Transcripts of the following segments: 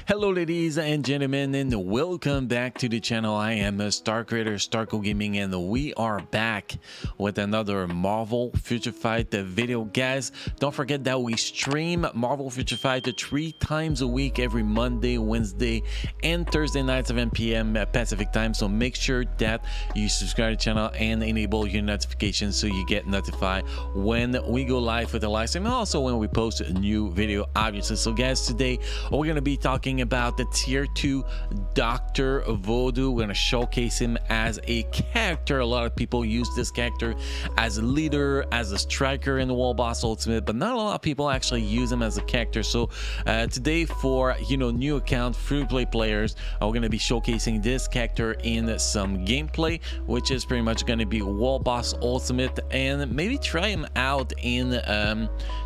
Hello ladies and gentlemen, and welcome back to the channel. I am Star Creator Starco Gaming, and we are back with another Marvel Future Fight video. Guys, don't forget that we stream Marvel Future Fight 3 times a week, every Monday, Wednesday and Thursday night 7 p.m. Pacific time. So make sure that you subscribe to the channel and enable your notifications so you get notified when we go live with the live stream, and also when we post a new video, obviously. So guys, today we're going to be talking about the tier 2 Dr. Voodoo. We're going to showcase him as a character. A lot of people use this character as a leader, as a striker in the Wall Boss Ultimate, but not a lot of people actually use him as a character. So today, for new account free-to-play players, we're going to be showcasing this character in some gameplay, which is pretty much going to be Wall Boss Ultimate, and maybe try him out in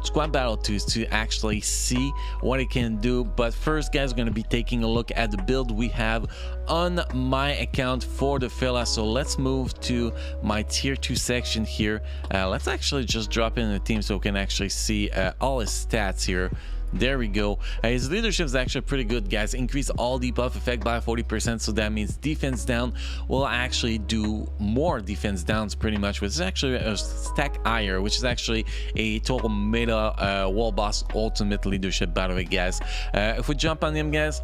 Squad Battle 2 to actually see what it can do. But first, guys, we're going to be taking a look at the build we have on my account for the fella. So let's move to my tier 2 section here. Let's actually just drop in the team so we can actually see all his stats here. There we go. His leadership is actually pretty good, guys. Increase all debuff effect by 40%, so that means defense down will actually do more defense downs pretty much, which is actually a stack higher, which is actually a total meta Wall Boss Ultimate leadership, by the way, guys. If we jump on him, guys,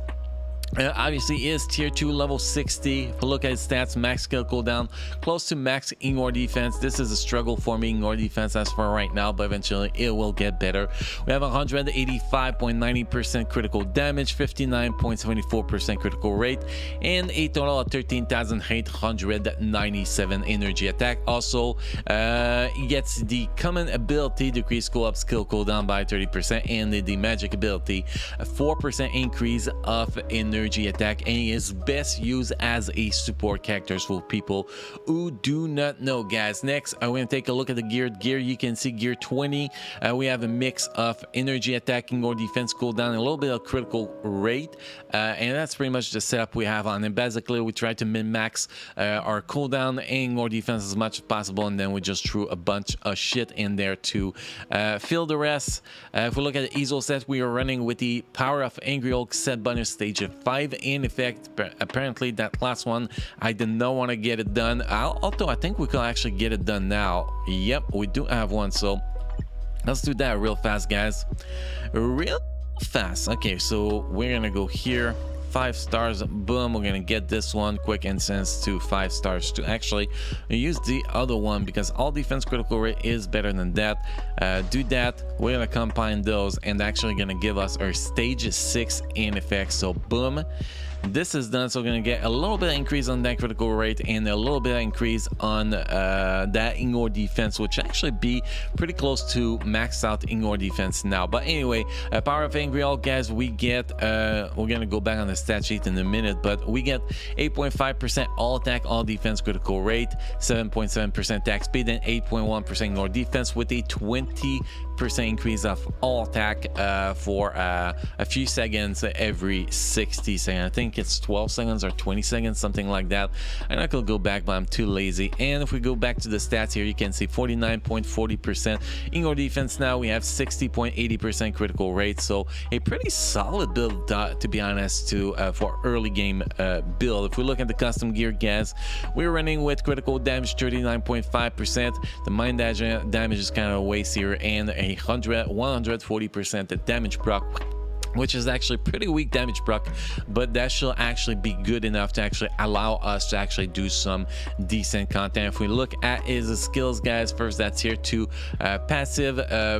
obviously he is tier 2 level 60. If you look at his stats, max skill cooldown, close to max ignore defense. This is a struggle for me, ignore defense, as for right now, but eventually it will get better. We have 185.90% critical damage, 59.74% critical rate, and a total of 13,897 energy attack. Also he gets the common ability decrease skill up skill cooldown by 30%, and the magic ability a 4% increase of energy attack, and he is best used as a support character for people who do not know, guys. Next, I'm going to take a look at the gear. You can see gear 20. We have a mix of energy attacking or defense cooldown, a little bit of critical rate, and that's pretty much the setup we have on him. Basically, we try to min-max our cooldown and our defense as much as possible, and then we just threw a bunch of shit in there to fill the rest. If we look at the ESO set, we are running with the Power of Angry Hulk set bonus stage 5 in effect. Apparently that last one I did not want to get it done, although I think we can actually get it done now. Yep, we do have one, so let's do that real fast, guys, real fast. Okay, so we're gonna go here, 5 stars, boom. We're gonna get this one, quick incense to 5 stars to actually use the other one, because all defense critical rate is better than that. Do that, we're gonna combine those and actually gonna give us our stage 6 in effect. So boom, this is done. So we're gonna get a little bit of increase on that critical rate and a little bit of increase on that ignore defense, which actually be pretty close to maxed out ignore defense now. But anyway, Power of Angry Hulk, guys, we get we're gonna go back on the stat sheet in a minute, but we get 8.5% all attack, all defense critical rate, 7.7% attack speed, and 8.1% ignore defense, with a 20% increase of all attack for a few seconds every 60 seconds. I think it's 12 seconds or 20 seconds, something like that. I'm not gonna go back, but I'm too lazy. And if we go back to the stats here, you can see 49.40% ignore defense. Now we have 60.80% critical rate, so a pretty solid build, to be honest, for early game build. If we look at the custom gear, guys, we're running with critical damage 39.5%. the mind damage is kind of a waste here, and a 140% damage proc, which is actually pretty weak damage proc, but that should actually be good enough to actually allow us to actually do some decent content. If we look at his skills, guys, first, that tier 2 passive,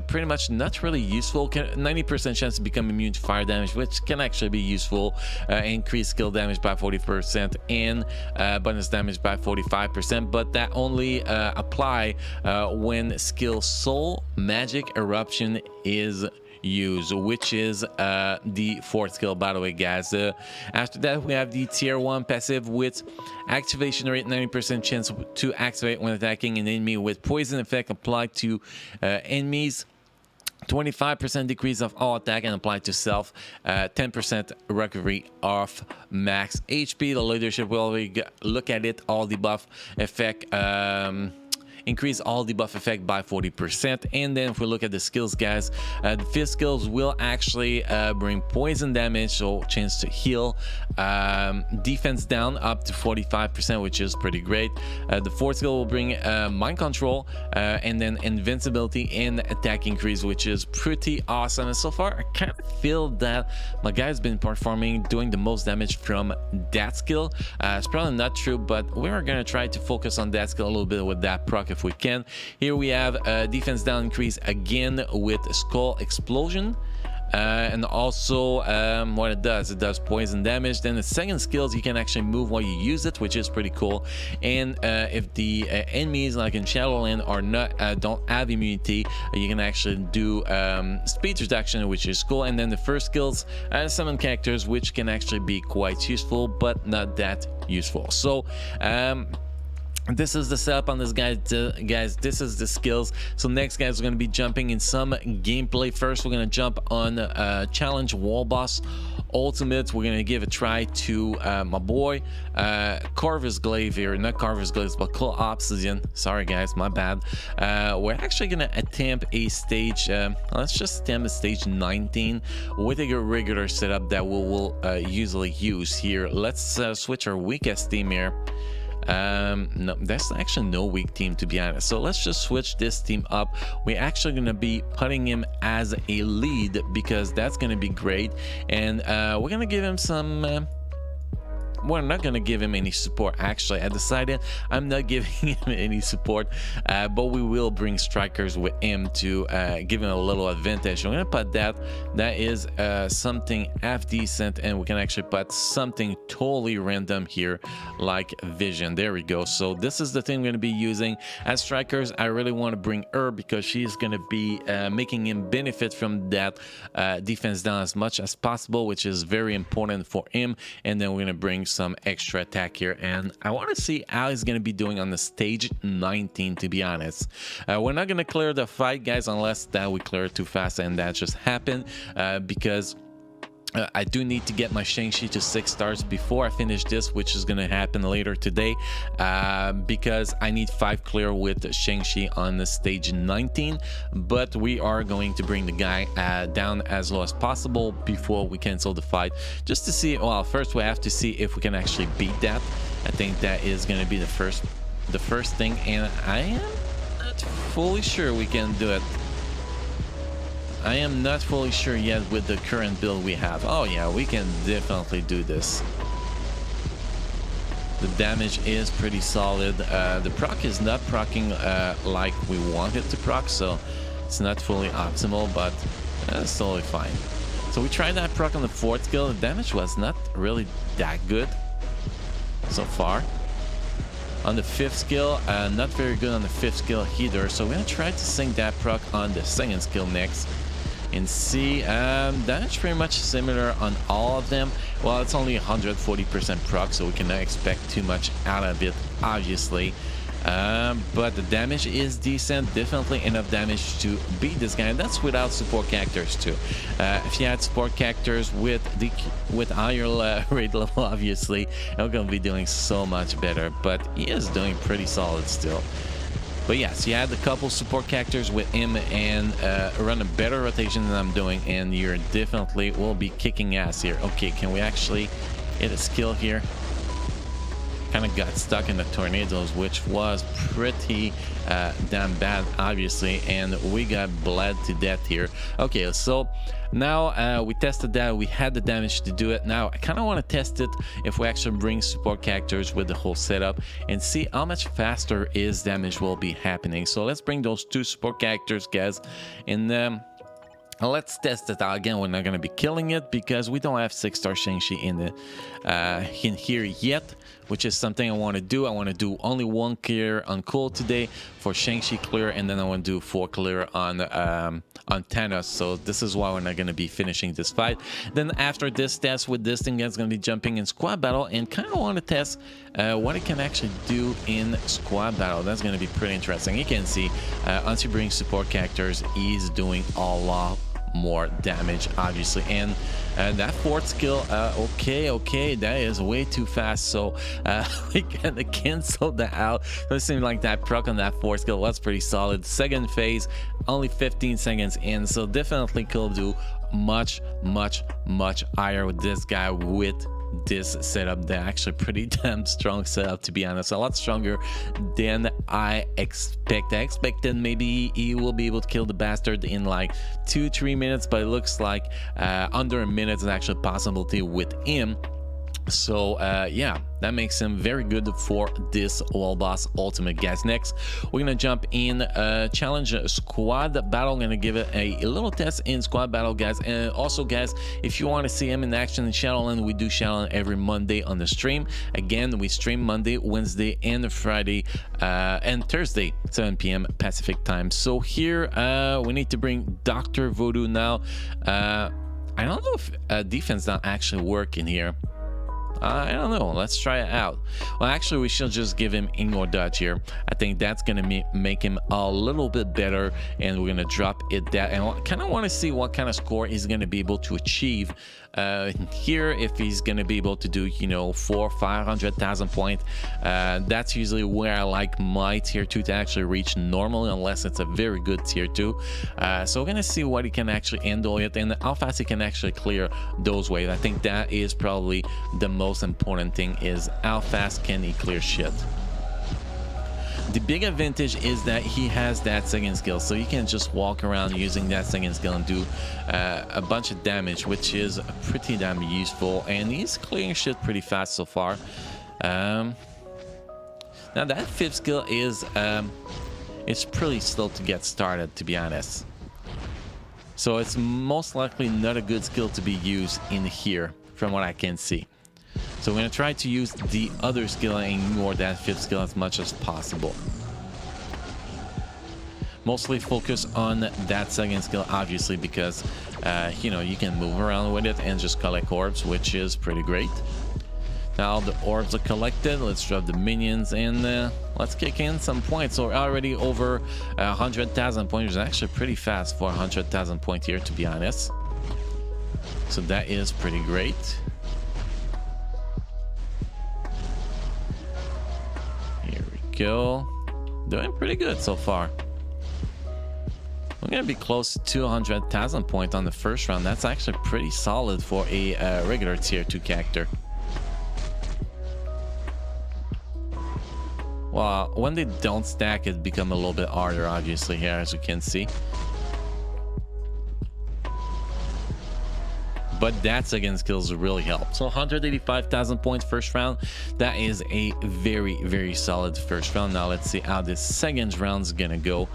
pretty much not really useful. 90% chance to become immune to fire damage, which can actually be useful. Increase skill damage by 40% and bonus damage by 45%, but that only apply when skill Soul Magic Eruption is use, which is the 4th skill, by the way, guys. After that, we have the tier 1 passive with activation rate 90% chance to activate when attacking an enemy with poison effect applied to enemies, 25% decrease of all attack and applied to self, 10% recovery of max HP. The leadership, will already look at it, all debuff effect increase all debuff effect by 40%. And then if we look at the skills, guys, the 5th skills will actually bring poison damage, so chance to heal, defense down up to 45%, which is pretty great. The 4th skill will bring mind control, and then invincibility and attack increase, which is pretty awesome. And so far I kind of feel that my guy's been performing, doing the most damage from that skill. It's probably not true, but we're gonna try to focus on that skill a little bit with that proc if we can. Here we have defense down increase again with skull explosion. And also what it does poison damage. Then the second skills, you can actually move while you use it, which is pretty cool. And if the enemies like in Shadowland are not don't have immunity, you can actually do speed reduction, which is cool. And then the first skills, summon characters, which can actually be quite useful but not that useful. So this is the setup on this guy, guys. This is the skills. So next, guys, we're going to be jumping in some gameplay. First, we're going to jump on challenge wall boss ultimate. We're going to give a try to my boy Carver's Glaive here. Not Carver's Glaive, but Claw Obsidian. Sorry, guys, my bad. We're actually going to attempt a stage, let's just attempt a stage 19 with a regular setup that we will usually use here. Let's switch our weakest team here. No, there's actually no weak team, to be honest. So let's just switch this team up. We're actually going to be putting him as a lead because that's going to be great. And we're going to give him some we're not going to give him any support. Actually, I decided I'm not giving him any support, but we will bring strikers with him to give him a little advantage. I'm going to put that is something half decent, and we can actually put something totally random here like vision. There we go. So this is the thing I'm going to be using as strikers. I really want to bring her because she's going to be making him benefit from that defense down as much as possible, which is very important for him. And then we're going to bring some extra attack here, and I want to see how he's going to be doing on the stage 19, to be honest. We're not going to clear the fight, guys, unless that we clear it too fast, and that just happened because I do need to get my Shang-Chi to 6 stars before I finish this, which is going to happen later today, because I need 5 clear with Shang-Chi on the stage 19. But we are going to bring the guy down as low as possible before we cancel the fight, just to see. Well, first we have to see if we can actually beat that. I think that is going to be the first thing, and I am not fully sure we can do it. I am not fully sure yet with the current build we have. Oh yeah, we can definitely do this. The damage is pretty solid. The proc is not procking like we want it to proc, so it's not fully optimal, but it's totally fine. So we tried that proc on the 4th skill. The damage was not really that good so far. On the 5th skill, not very good on the 5th skill either. So we're gonna try to sync that proc on the 2nd skill next. And see, damage pretty much similar on all of them. Well, it's only 140% proc, so we cannot expect too much out of it, obviously. But the damage is decent, definitely enough damage to beat this guy, and that's without support characters too. If you had support characters with higher raid level, obviously, we're gonna be doing so much better. But he is doing pretty solid still. But yes, you had a couple support characters with him and run a better rotation than I'm doing, and you're definitely will be kicking ass here. Okay, can we actually hit a skill here? Kind of got stuck in the tornadoes, which was pretty damn bad, obviously, and we got bled to death here. Okay, so now we tested that, we had the damage to do it. Now I kind of want to test it if we actually bring support characters with the whole setup and see how much faster is damage will be happening. So let's bring those 2 support characters, guys, and let's test it out. Again, we're not going to be killing it because we don't have 6-star Shang-Chi in here yet, which is something I want to do. I want to do only 1 clear on Cole today for Shang-Chi clear, and then I want to do 4 clear on Thanos. So this is why we're not going to be finishing this fight. Then after this test with this thing, it's going to be jumping in squad battle, and kind of want to test what it can actually do in squad battle. That's going to be pretty interesting. You can see once you bring support characters, he's doing a lot more damage, obviously. And that fourth skill, okay, that is way too fast, so we can cancel that out. It seems like that proc on that fourth skill was pretty solid. Second phase, only 15 seconds in, so definitely could do much higher with this guy with this setup. They're actually pretty damn strong setup, to be honest. A lot stronger than I expected maybe he will be able to kill the bastard in like 2-3 minutes, but it looks like under a minute is actually a possibility with him. So yeah, that makes him very good for this world boss ultimate, guys. Next, we're gonna jump in challenge squad battle. I'm gonna give it a little test in squad battle, guys. And also, guys, if you want to see him in action in Shadowland, we do Shadowland every Monday on the stream. Again, we stream Monday, Wednesday, and Friday and Thursday, 7 p.m. Pacific time. So here we need to bring Dr. Voodoo now. I don't know if defense not actually work in here. I don't know. Let's try it out. Well, actually, we should just give him Ignore Dodge here. I think that's going to make him a little bit better, and we're going to drop it that. And I kind of want to see what kind of score he's going to be able to achieve here, if he's going to be able to do, you know, 400,000-500,000 points. That's usually where I like my tier 2 to actually reach normally, unless it's a very good tier 2. So we're going to see what he can actually handle it and how fast he can actually clear those waves. I think that is probably the most important thing, is how fast can he clear shit. The big advantage is that he has that second skill, so you can just walk around using that second skill and do a bunch of damage, which is pretty damn useful, and he's clearing shit pretty fast so far. Now that fifth skill is it's pretty slow to get started, to be honest, so it's most likely not a good skill to be used in here from what I can see. So we're going to try to use the other skill and ignore that fifth skill as much as possible. Mostly focus on that second skill, obviously, because, you know, you can move around with it and just collect orbs, which is pretty great. Now the orbs are collected. Let's drop the minions and let's kick in some points. So we're already over 100,000 points. It's actually pretty fast for 100,000 points here, to be honest. So that is pretty great. Go, doing pretty good so far. We're gonna be close to 200,000 points on the first round. That's actually pretty solid for a regular tier 2 character. Well, when they don't stack, it becomes a little bit harder, obviously, here, as you can see. But that second skills really help. So 185,000 points first round. That is a very solid first round. Now let's see how this second round's gonna go.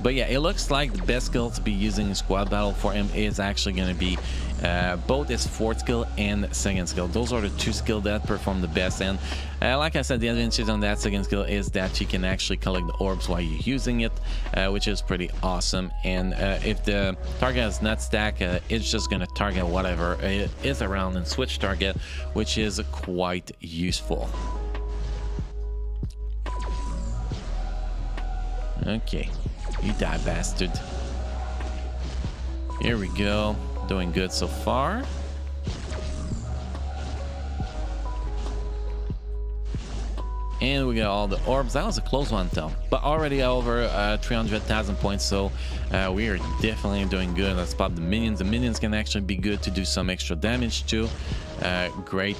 But yeah, it looks like the best skill to be using in squad battle for him is actually going to be both his fourth skill and second skill. Those are the two skills that perform the best. And like I said, the advantage on that second skill is that you can actually collect the orbs while you're using it, which is pretty awesome. And if the target is not stacked, it's just going to target whatever it is around and switch target, which is quite useful. Okay. You die, bastard. Here we go. Doing good so far. And we got all the orbs. That was a close one, though. But already over 300,000 points, so we are definitely doing good. Let's pop the minions. The minions can actually be good to do some extra damage, too. Great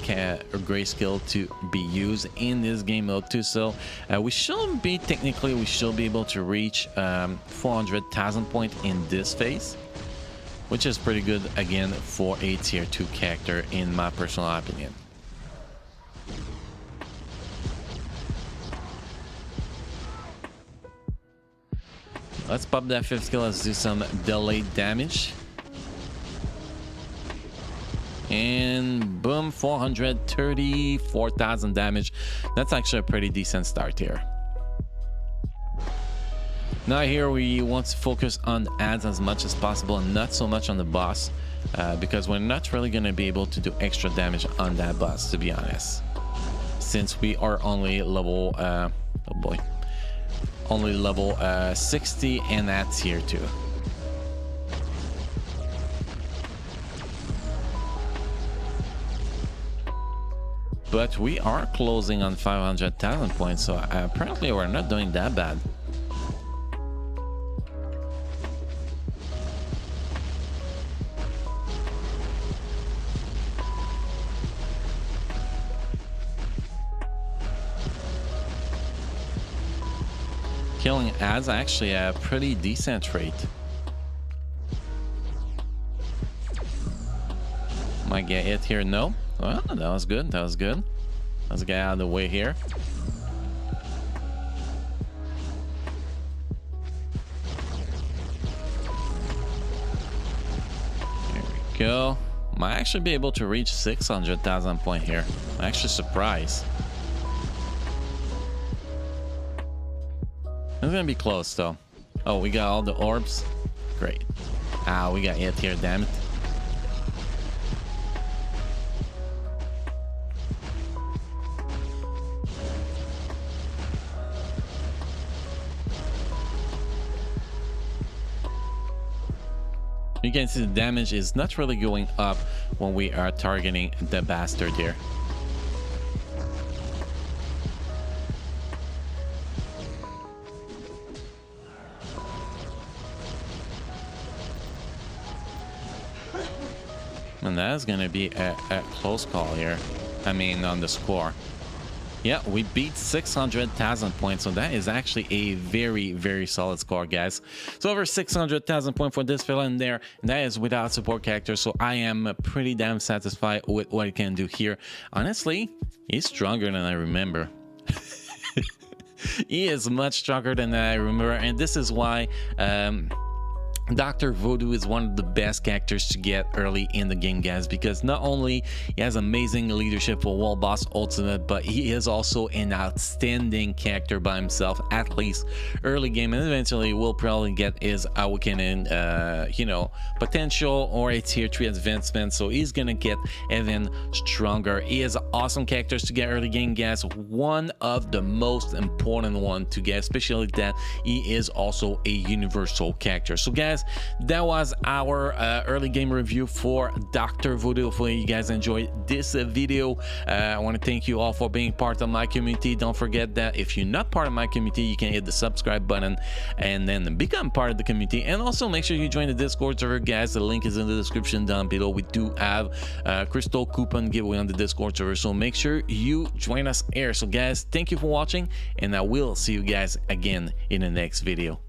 skill to be used in this game mode too. So we should be able to reach 400,000 points in this phase, which is pretty good again for a tier 2 character in my personal opinion. Let's pop that fifth skill. Let's do some delayed damage. And boom, 434,000 damage. That's actually a pretty decent start here. Now here we want to focus on ads as much as possible and not so much on the boss, because we're not really going to be able to do extra damage on that boss, to be honest, since we are only level oh boy, only level 60 and at tier 2. But we are closing on 500,000 points, so apparently we're not doing that bad. Killing ads actually a pretty decent rate. Might get hit here. No. Well, that was good. That was good. Let's get out of the way here. There we go. Might actually be able to reach 600,000 point here. I'm actually surprised. It's gonna be close though. Oh, we got all the orbs. Great. Ah, we got hit here. Damn it. You can see the damage is not really going up when we are targeting the bastard here. And that's gonna be a close call here. I mean, on the score. Yeah, we beat 600,000 points, so that is actually a very, very solid score, guys. So over 600,000 points for this villain there, and that is without support character, so I am pretty damn satisfied with what he can do here. Honestly, he's stronger than I remember. He is much stronger than I remember, and this is why Dr. Voodoo is one of the best characters to get early in the game, guys, because not only he has amazing leadership for World Boss Ultimate, but he is also an outstanding character by himself, at least early game, and eventually we'll probably get his awakening, you know, potential or a tier 3 advancement, so he's gonna get even stronger. He is awesome characters to get early game, guys. One of the most important one to get, especially that he is also a universal character. So guys, that was our early game review for Dr. Voodoo. Hopefully you guys enjoyed this video. I want to thank you all for being part of my community. Don't forget that if you're not part of my community, you can hit the subscribe button and then become part of the community, and also make sure you join the Discord server, guys. The link is in the description down below. We do have crystal coupon giveaway on the Discord server, so make sure you join us here. So guys, thank you for watching, and I will see you guys again in the next video.